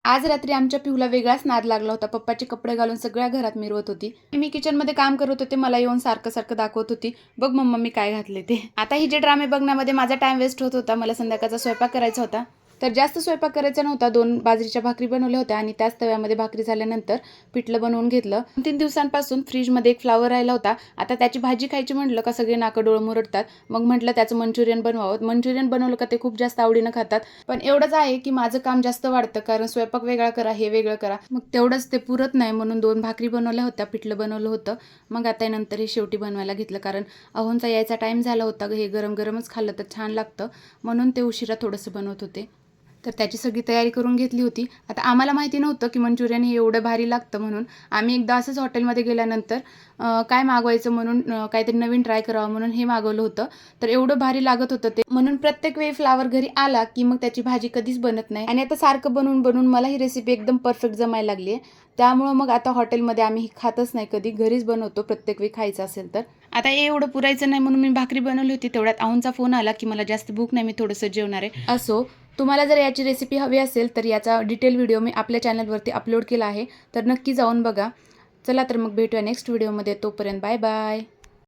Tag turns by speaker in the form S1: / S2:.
S1: आज रात्री आमच्या पिऊला वेगळाच नाद लागला होता. पप्पाचे कपडे घालून सगळ्या घरात मिरवत होती. मी किचनमध्ये काम करत होते, मला येऊन सारखं सारखं दाखवत होती, बघ मम्मा मी काय घातले ते. आता ही जे ड्रामे बघण्यामध्ये माझा टाइम वेस्ट होत होता. मला संध्याकाळचा स्वयंपाक करायचा होता, तर जास्त स्वयंपाक करायचा नव्हता. 2 बाजरीच्या भाकरी बनवल्या होत्या आणि त्याच तव्यामध्ये भाकरी झाल्यानंतर पिठलं बनवून घेतलं. 3 दिवसांपासून फ्रीजमध्ये एक फ्लावर राहिला होता. आता त्याची भाजी खायची म्हटलं का सगळे नाकं डोळं मुरडतात. मग म्हटलं त्याचं मंचुरियन बनवावं. मंचुरियन बनवलं का ते खूप जास्त आवडीनं खातात. पण एवढंच आहे की माझं काम जास्त वाढतं, कारण स्वयंपाक वेगळा करा, हे वेगळं करा. मग तेवढंच ते पुरत नाही, म्हणून 2 भाकरी बनवल्या होत्या, पिठलं बनवलं होतं. मग आता नंतर हे शेवटी बनवायला घेतलं, कारण अहोंचा यायचा टाईम झाला होता. हे गरम गरमच खाल्लं तर छान लागतं, म्हणून ते उशिरा थोडंसं बनवत होते. तर त्याची सगळी तयारी करून घेतली होती. आता आम्हाला माहिती नव्हतं की मंचुरियन हे एवढं भारी लागतं म्हणून. आम्ही एकदा असंच हॉटेलमध्ये गेल्यानंतर काय मागवायचं म्हणून काहीतरी नवीन ट्राय करावं म्हणून हे मागवलं होतं. तर एवढं भारी लागत होतं ते, म्हणून प्रत्येक वेळी फ्लावर घरी आला की मग त्याची भाजी कधीच बनत नाही. आणि आता सारखं बनवून बनवून मला ही रेसिपी एकदम परफेक्ट जमायला लागली आहे. त्यामुळं मग आता हॉटेलमध्ये आम्ही खातच नाही, कधी घरीच बनवतो प्रत्येक वेळी खायचं असेल तर. आता हे एवढं पुरायचं नाही म्हणून मी भाकरी बनवली होती. तेवढ्यात अहोंचा फोन आला की मला जास्त भूक नाही, मी थोडंसं जेवणार आहे. असो, तुम्हाला जर याची रेसिपी हवी असेल तर याचा डिटेल व्हिडिओ मी आपल्या चॅनलवरती अपलोड केला आहे, तर नक्की जाऊन बघा. चला तर मग भेटूया नेक्स्ट व्हिडिओमध्ये. तोपर्यंत बाय बाय.